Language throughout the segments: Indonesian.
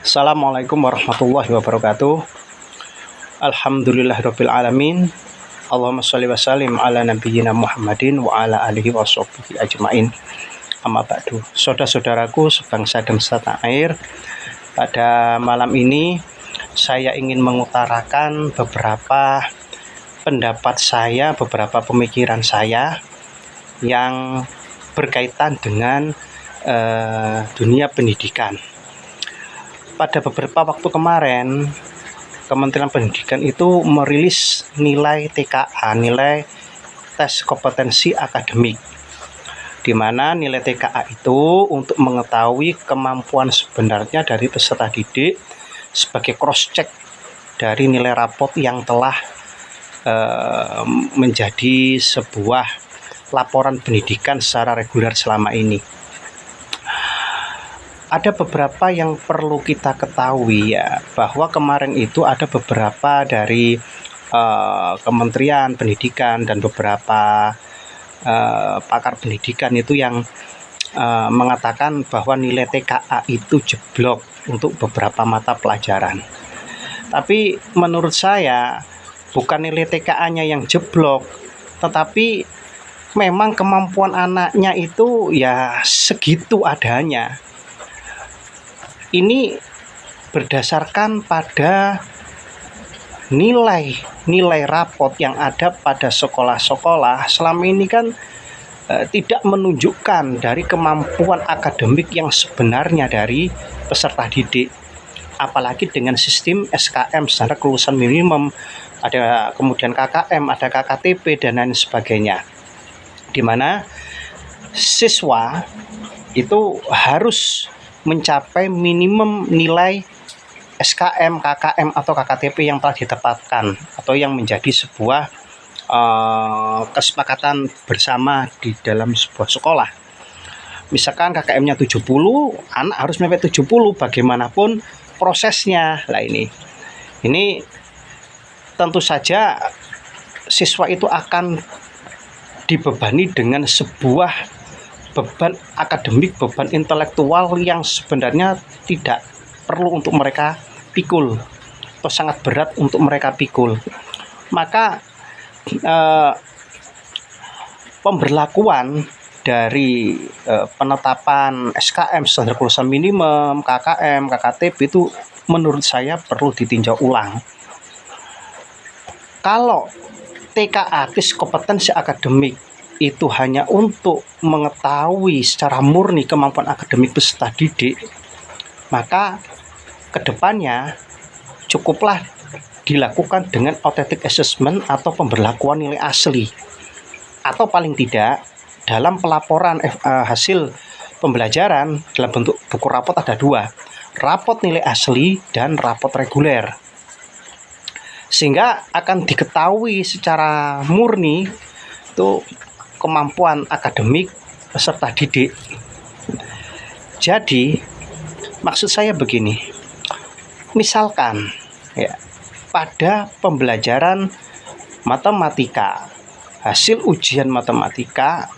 Assalamualaikum warahmatullahi wabarakatuh. Alhamdulillahirabbil alamin. Allahumma sholli wa sallim ala nabiyyina Muhammadin wa ala alihi washabbihi ajmain. Amma ba'du. Saudara-saudaraku sebangsa dan setanah air, pada malam ini saya ingin mengutarakan beberapa pendapat saya, beberapa pemikiran saya yang berkaitan dengan dunia pendidikan. Pada beberapa waktu kemarin, Kementerian Pendidikan itu merilis nilai TKA, nilai tes kompetensi akademik, di mana nilai TKA itu untuk mengetahui kemampuan sebenarnya dari peserta didik sebagai cross check dari nilai rapot yang telah menjadi sebuah laporan pendidikan secara reguler selama ini. Ada beberapa yang perlu kita ketahui ya, bahwa kemarin itu ada beberapa dari Kementerian Pendidikan dan beberapa pakar pendidikan itu yang mengatakan bahwa nilai TKA itu jeblok untuk beberapa mata pelajaran. Tapi menurut saya bukan nilai TKA-nya yang jeblok, tetapi memang kemampuan anaknya itu ya segitu adanya. Ini berdasarkan pada nilai rapot yang ada pada sekolah-sekolah selama ini kan tidak menunjukkan dari kemampuan akademik yang sebenarnya dari peserta didik, apalagi dengan sistem SKM, standar kelulusan minimum, ada kemudian KKM, ada KKTP dan lain sebagainya, di mana siswa itu harus mencapai minimum nilai SKM, KKM atau KKTP yang telah ditetapkan atau yang menjadi sebuah kesepakatan bersama di dalam sebuah sekolah. Misalkan KKM-nya 70, anak harus sampai 70 bagaimanapun prosesnya. Lah ini tentu saja siswa itu akan dibebani dengan sebuah beban akademik, beban intelektual yang sebenarnya tidak perlu untuk mereka pikul atau sangat berat untuk mereka pikul. Maka pemberlakuan dari penetapan SKM, standar kelulusan minimum, KKM, KKTP itu menurut saya perlu ditinjau ulang. Kalau TKA, tes kompetensi akademik, itu hanya untuk mengetahui secara murni kemampuan akademik peserta didik, maka kedepannya cukuplah dilakukan dengan authentic assessment atau pemberlakuan nilai asli, atau paling tidak dalam pelaporan hasil pembelajaran dalam bentuk buku rapot ada dua, rapot nilai asli dan rapot reguler, sehingga akan diketahui secara murni itu kemampuan akademik peserta didik. Jadi maksud saya begini, misalkan ya, pada pembelajaran matematika, hasil ujian matematika,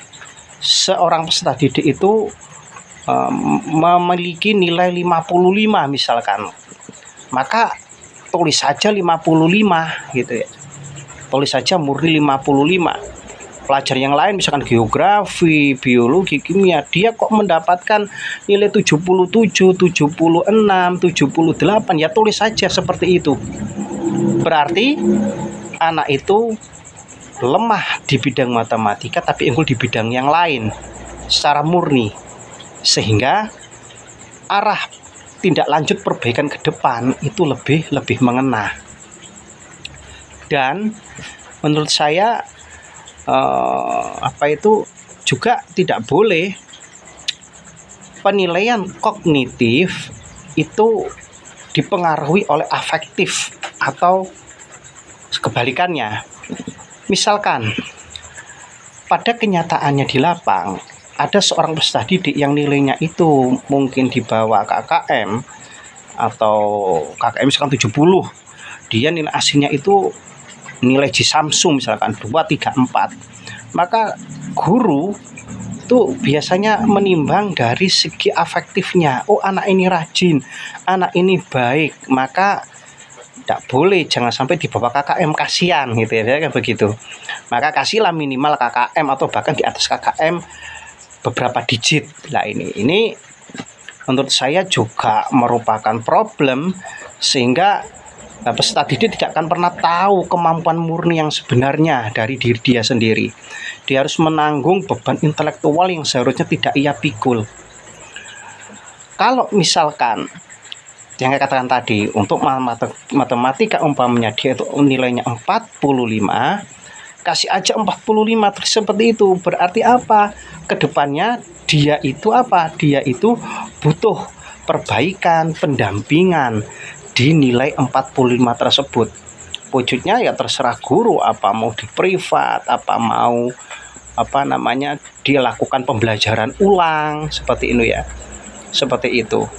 seorang peserta didik itu memiliki nilai 55 misalkan, maka tulis saja 55 gitu ya, tulis saja murni 55. Pelajaran yang lain misalkan geografi, biologi, kimia, dia kok mendapatkan nilai 77, 76, 78, ya tulis saja seperti itu. Berarti anak itu lemah di bidang matematika tapi unggul di bidang yang lain secara murni, sehingga arah tindak lanjut perbaikan ke depan itu lebih mengena. Dan menurut saya juga tidak boleh penilaian kognitif itu dipengaruhi oleh afektif atau kebalikannya. Misalkan pada kenyataannya di lapang ada seorang peserta didik yang nilainya itu mungkin di bawah KKM atau KKM misalkan 70, dia nilai aslinya itu nilai J Samsung misalkan 2, 3, 4, maka guru itu biasanya menimbang dari segi afektifnya. Oh, anak ini rajin, anak ini baik, maka tidak boleh, jangan sampai di bawah KKM, kasihan gitu ya, kan begitu. Maka kasihlah minimal KKM atau bahkan di atas KKM beberapa digit. Nah, ini menurut saya juga merupakan problem, sehingga peserta didik tidak akan pernah tahu kemampuan murni yang sebenarnya dari diri dia sendiri. Dia harus menanggung beban intelektual yang seharusnya tidak ia pikul. Kalau misalkan yang saya katakan tadi, untuk matematika umpamanya dia itu nilainya 45, kasih aja 45 terus seperti itu. Berarti apa? Kedepannya dia itu apa? Dia itu butuh perbaikan, pendampingan di nilai 45 tersebut. Wujudnya ya terserah guru, apa mau di privat, apa mau dia lakukan pembelajaran ulang seperti itu ya. Seperti itu.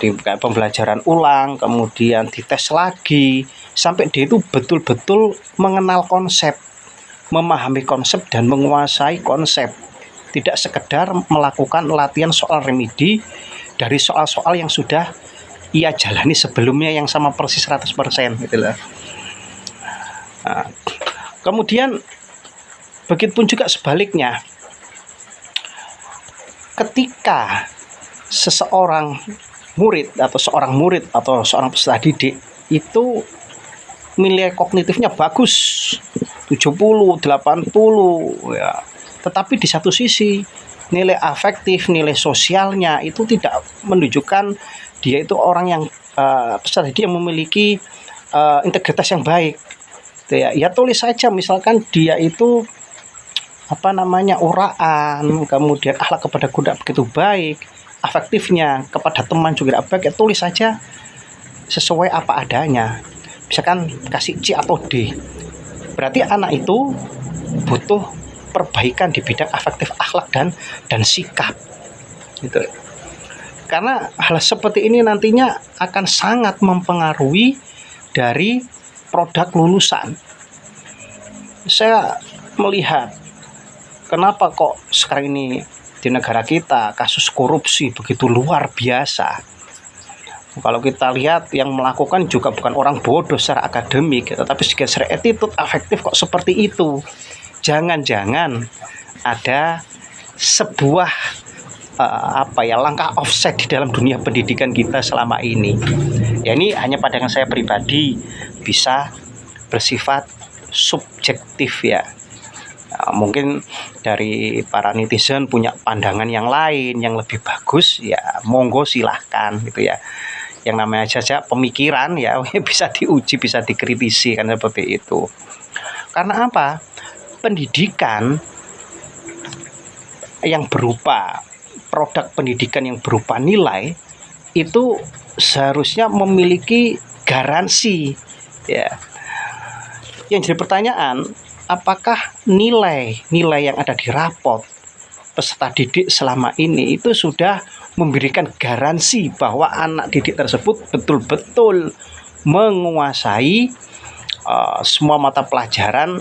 Di pembelajaran ulang, kemudian dites lagi sampai dia itu betul-betul mengenal konsep, memahami konsep dan menguasai konsep. Tidak sekedar melakukan latihan soal remedi dari soal-soal yang sudah ia jalani sebelumnya yang sama persis 100% gitu loh. Nah, kemudian begitupun juga sebaliknya. Ketika seorang murid atau seorang peserta didik itu nilai kognitifnya bagus 70, 80 ya. Tetapi di satu sisi nilai afektif, nilai sosialnya itu tidak menunjukkan dia itu orang yang peserta didik yang memiliki integritas yang baik. Ya tulis saja misalkan dia itu uraan, kemudian akhlak kepada guru begitu baik, afektifnya kepada teman juga baik, ya tulis saja sesuai apa adanya. Misalkan kasih C atau D. Berarti anak itu butuh perbaikan di bidang afektif, akhlak dan sikap. Gitu. Karena hal seperti ini nantinya akan sangat mempengaruhi dari produk lulusan. Saya melihat kenapa kok sekarang ini di negara kita kasus korupsi begitu luar biasa. Kalau kita lihat yang melakukan juga bukan orang bodoh secara akademik, tetapi secara attitude afektif kok seperti itu. Jangan-jangan ada sebuah langkah offset di dalam dunia pendidikan kita selama ini. Ya, ini hanya pandangan saya pribadi, bisa bersifat subjektif ya. Mungkin dari para netizen punya pandangan yang lain yang lebih bagus, ya monggo silahkan gitu ya. Yang namanya saja pemikiran ya bisa diuji, bisa dikritisi kan seperti itu. Karena apa? Pendidikan yang berupa produk pendidikan yang berupa nilai itu seharusnya memiliki garansi ya. Yang jadi pertanyaan, apakah nilai yang ada di rapot peserta didik selama ini itu sudah memberikan garansi bahwa anak didik tersebut betul-betul menguasai semua mata pelajaran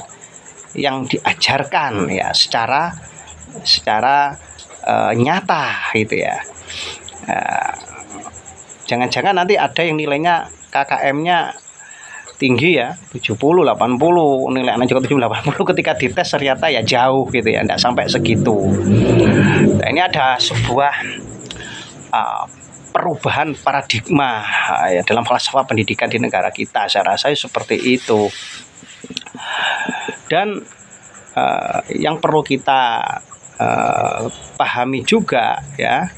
yang diajarkan ya secara nyata gitu ya. Jangan-jangan nanti ada yang nilainya KKM-nya tinggi ya, 70, 80, nilai anak juga 70, 80, ketika dites ternyata ya jauh gitu ya, enggak sampai segitu. Nah, ini ada sebuah perubahan paradigma ya dalam falsafah pendidikan di negara kita. Saya rasa seperti itu. Dan yang perlu kita pahami juga ya,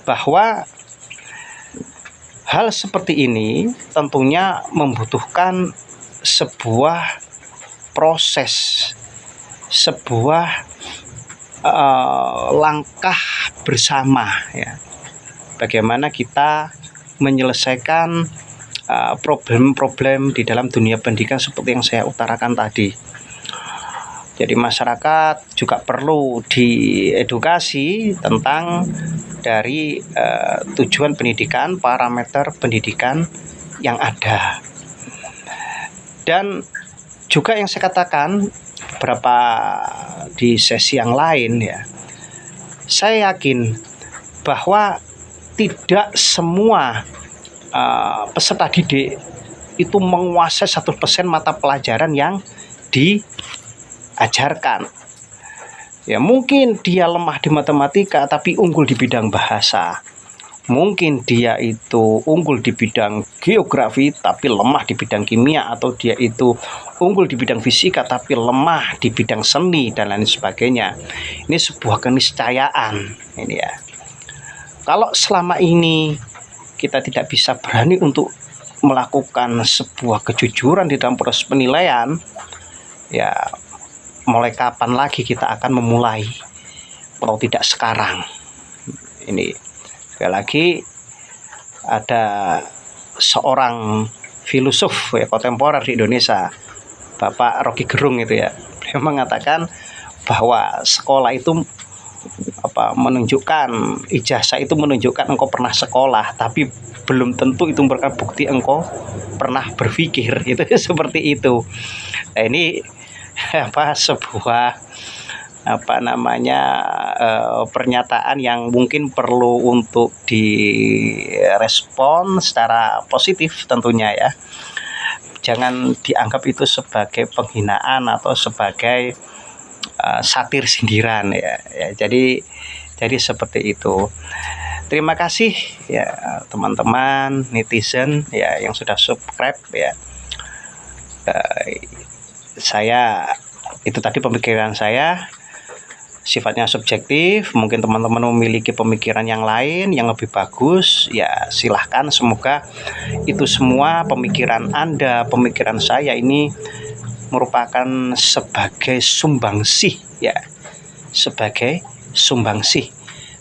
bahwa hal seperti ini tentunya membutuhkan sebuah proses, sebuah langkah bersama ya. Bagaimana kita menyelesaikan problem-problem di dalam dunia pendidikan seperti yang saya utarakan tadi. Jadi masyarakat juga perlu diedukasi tentang dari tujuan pendidikan, parameter pendidikan yang ada. Dan juga yang saya katakan beberapa di sesi yang lain ya, saya yakin bahwa tidak semua peserta didik itu menguasai 100% mata pelajaran yang diajarkan. Ya, mungkin dia lemah di matematika tapi unggul di bidang bahasa. Mungkin dia itu unggul di bidang geografi tapi lemah di bidang kimia, atau dia itu unggul di bidang fisika tapi lemah di bidang seni dan lain sebagainya. Ini sebuah keniscayaan ini ya. Kalau selama ini kita tidak bisa berani untuk melakukan sebuah kejujuran di dalam proses penilaian, ya mulai kapan lagi kita akan memulai kalau tidak sekarang? Ini sekali lagi, ada seorang filosof ya kontemporer di Indonesia, Bapak Rocky Gerung itu ya, dia mengatakan bahwa sekolah itu menunjukkan, ijazah itu menunjukkan engkau pernah sekolah, tapi belum tentu itu merupakan bukti engkau pernah berpikir. Itu seperti itu. Nah, ini sebuah pernyataan yang mungkin perlu untuk direspon secara positif tentunya ya. Jangan dianggap itu sebagai penghinaan atau sebagai satir sindiran ya. Jadi seperti itu. Terima kasih ya teman-teman netizen ya yang sudah subscribe ya. Saya itu tadi pemikiran saya, sifatnya subjektif. Mungkin teman-teman memiliki pemikiran yang lain yang lebih bagus ya, silahkan. Semoga itu semua pemikiran Anda, pemikiran saya ini merupakan sebagai sumbangsih ya, sebagai sumbangsih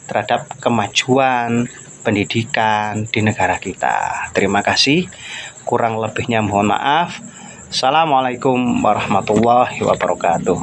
terhadap kemajuan pendidikan di negara kita. Terima kasih, kurang lebihnya mohon maaf. Assalamualaikum warahmatullahi wabarakatuh.